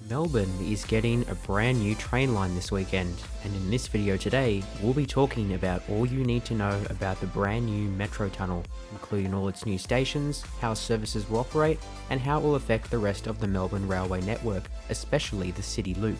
Melbourne is getting a brand new train line this weekend, and in this video today, we'll be talking about all you need to know about the brand new Metro Tunnel, including all its new stations, how services will operate, and how it will affect the rest of the Melbourne railway network, especially the City Loop.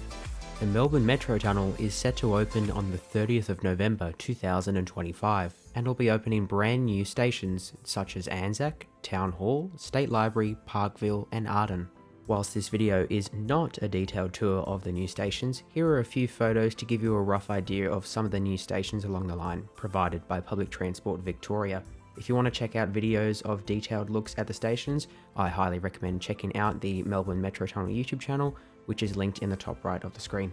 The Melbourne Metro Tunnel is set to open on the 30th of November 2025, and will be opening brand new stations such as Anzac, Town Hall, State Library, Parkville, and Arden. Whilst this video is not a detailed tour of the new stations, here are a few photos to give you a rough idea of some of the new stations along the line, provided by Public Transport Victoria. If you want to check out videos of detailed looks at the stations, I highly recommend checking out the Melbourne Metro Tunnel YouTube channel, which is linked in the top right of the screen.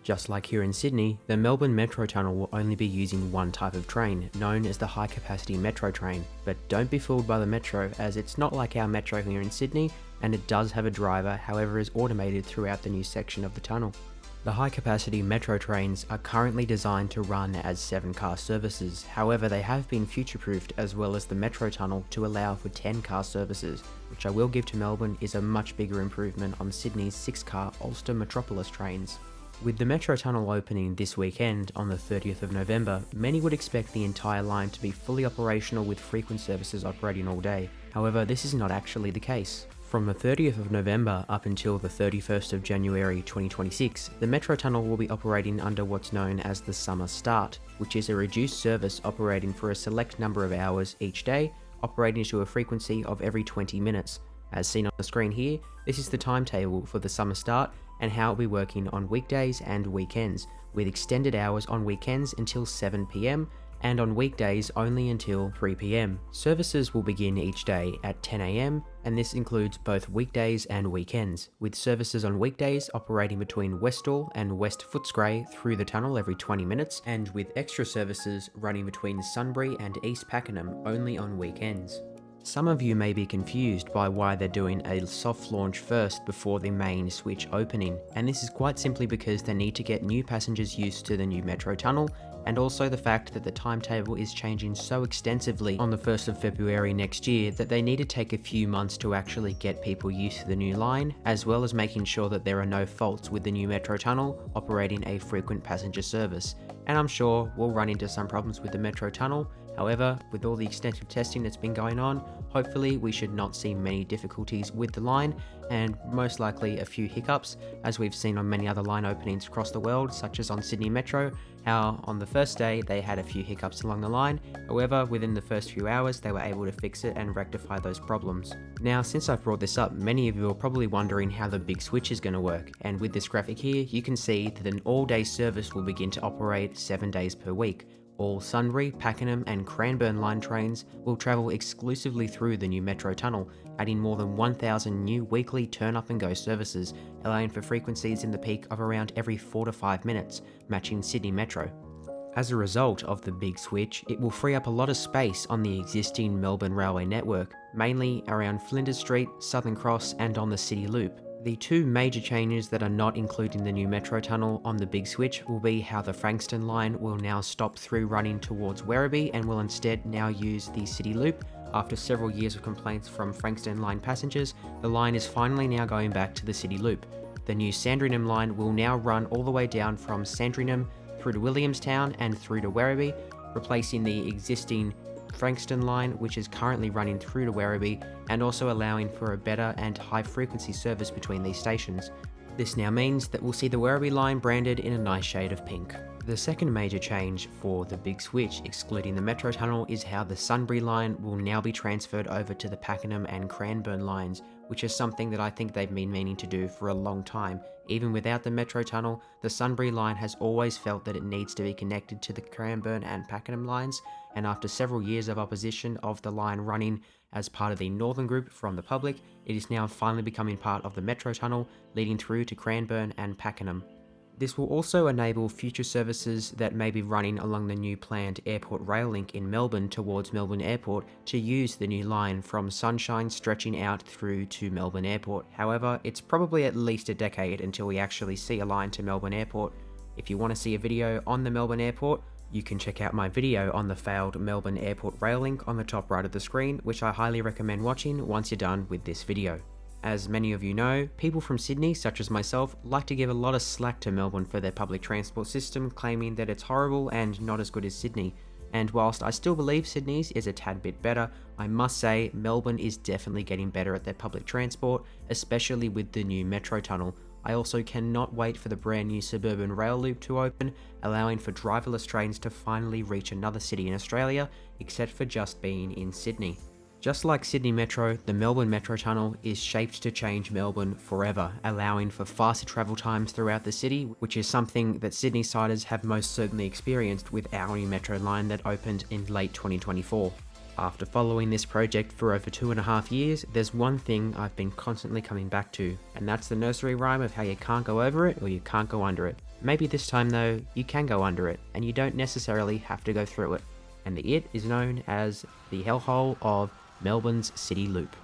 Just like here in Sydney, the Melbourne Metro Tunnel will only be using one type of train, known as the high capacity metro train. But don't be fooled by the metro, as it's not like our metro here in Sydney, and it does have a driver, however is automated throughout the new section of the tunnel. The high capacity metro trains are currently designed to run as 7-car services, however they have been future-proofed as well as the Metro Tunnel to allow for 10-car services, which I will give to Melbourne is a much bigger improvement on Sydney's 6-car Ulster Metropolis trains. With the Metro Tunnel opening this weekend on the 30th of November, many would expect the entire line to be fully operational with frequent services operating all day. However, this is not actually the case. From the 30th of November up until the 31st of January 2026, the Metro Tunnel will be operating under what's known as the Summer Start, which is a reduced service operating for a select number of hours each day, operating to a frequency of every 20 minutes. As seen on the screen here, this is the timetable for the Summer Start and how it will be working on weekdays and weekends, with extended hours on weekends until 7 PM and on weekdays only until 3 PM. Services will begin each day at 10 AM, and this includes both weekdays and weekends, with services on weekdays operating between Westall and West Footscray through the tunnel every 20 minutes, and with extra services running between Sunbury and East Pakenham only on weekends. Some of you may be confused by why they're doing a soft launch first before the main switch opening, and this is quite simply because they need to get new passengers used to the new Metro Tunnel, and also the fact that the timetable is changing so extensively on the 1st of February next year that they need to take a few months to actually get people used to the new line, as well as making sure that there are no faults with the new Metro Tunnel operating a frequent passenger service. And I'm sure we'll run into some problems with the Metro Tunnel. However, with all the extensive testing that's been going on, hopefully we should not see many difficulties with the line, and most likely a few hiccups, as we've seen on many other line openings across the world, such as on Sydney Metro, how on the first day they had a few hiccups along the line. However, within the first few hours they were able to fix it and rectify those problems. Now, since I've brought this up, many of you are probably wondering how the big switch is going to work, and with this graphic here you can see that an all-day service will begin to operate 7 days per week. All Sunbury, Pakenham and Cranbourne line trains will travel exclusively through the new Metro Tunnel, adding more than 1,000 new weekly turn-up and go services, allowing for frequencies in the peak of around every 4 to 5 minutes, matching Sydney Metro. As a result of the big switch, it will free up a lot of space on the existing Melbourne railway network, mainly around Flinders Street, Southern Cross and on the City Loop. The two major changes that are not including the new Metro Tunnel on the big switch will be how the Frankston line will now stop through running towards Werribee and will instead now use the City Loop. After several years of complaints from Frankston line passengers, the line is finally now going back to the City Loop. The new Sandringham line will now run all the way down from Sandringham through to Williamstown and through to Werribee, replacing the existing Frankston line, which is currently running through to Werribee, and also allowing for a better and high frequency service between these stations. This now means that we'll see the Werribee line branded in a nice shade of pink. The second major change for the big switch, excluding the Metro Tunnel, is how the Sunbury line will now be transferred over to the Pakenham and Cranbourne lines, which is something that I think they've been meaning to do for a long time. Even without the Metro Tunnel, the Sunbury line has always felt that it needs to be connected to the Cranbourne and Pakenham lines, and after several years of opposition of the line running as part of the Northern Group from the public, it is now finally becoming part of the Metro Tunnel, leading through to Cranbourne and Pakenham. This will also enable future services that may be running along the new planned airport rail link in Melbourne towards Melbourne Airport to use the new line from Sunshine stretching out through to Melbourne Airport. However, it's probably at least a decade until we actually see a line to Melbourne Airport. If you want to see a video on the Melbourne Airport, you can check out my video on the failed Melbourne Airport rail link on the top right of the screen, which I highly recommend watching once you're done with this video. As many of you know, people from Sydney, such as myself, like to give a lot of slack to Melbourne for their public transport system, claiming that it's horrible and not as good as Sydney. And whilst I still believe Sydney's is a tad bit better, I must say Melbourne is definitely getting better at their public transport, especially with the new Metro Tunnel. I also cannot wait for the brand new suburban rail loop to open, allowing for driverless trains to finally reach another city in Australia, except for just being in Sydney. Just like Sydney Metro, the Melbourne Metro Tunnel is shaped to change Melbourne forever, allowing for faster travel times throughout the city, which is something that Sydney-siders have most certainly experienced with our new metro line that opened in late 2024. After following this project for over 2.5 years, there's one thing I've been constantly coming back to, and that's the nursery rhyme of how you can't go over it or you can't go under it. Maybe this time though, you can go under it, and you don't necessarily have to go through it. And the it is known as the hellhole of Melbourne's City Loop.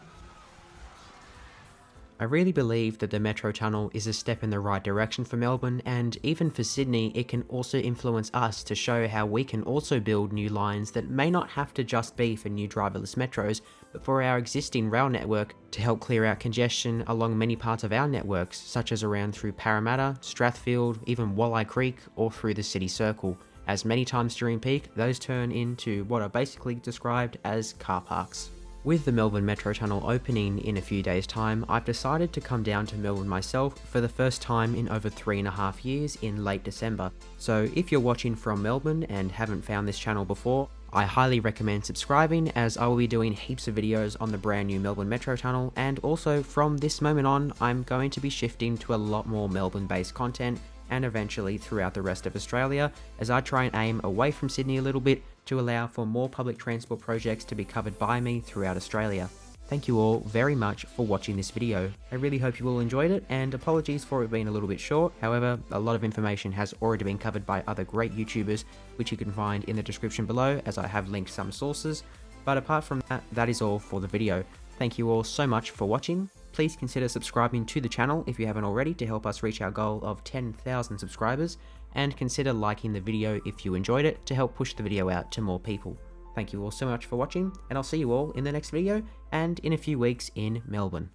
I really believe that the Metro Tunnel is a step in the right direction for Melbourne, and even for Sydney, it can also influence us to show how we can also build new lines that may not have to just be for new driverless metros, but for our existing rail network to help clear out congestion along many parts of our networks, such as around through Parramatta, Strathfield, even Walleye Creek, or through the city circle, as many times during peak, those turn into what are basically described as car parks. With the Melbourne Metro Tunnel opening in a few days' time, I've decided to come down to Melbourne myself for the first time in over 3.5 years in late December. So if you're watching from Melbourne and haven't found this channel before, I highly recommend subscribing, as I will be doing heaps of videos on the brand new Melbourne Metro Tunnel, and also from this moment on, I'm going to be shifting to a lot more Melbourne-based content and eventually throughout the rest of Australia, as I try and aim away from Sydney a little bit to allow for more public transport projects to be covered by me throughout Australia. Thank you all very much for watching this video. I really hope you all enjoyed it, and apologies for it being a little bit short. However, a lot of information has already been covered by other great YouTubers, which you can find in the description below, as I have linked some sources. But apart from that, that is all for the video. Thank you all so much for watching. Please consider subscribing to the channel if you haven't already to help us reach our goal of 10,000 subscribers, and consider liking the video if you enjoyed it to help push the video out to more people. Thank you all so much for watching, and I'll see you all in the next video and in a few weeks in Melbourne.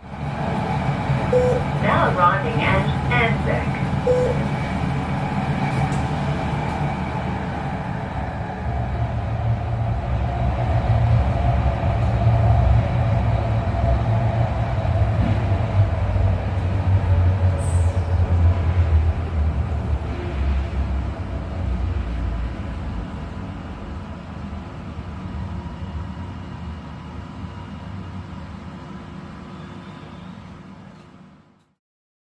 Now arriving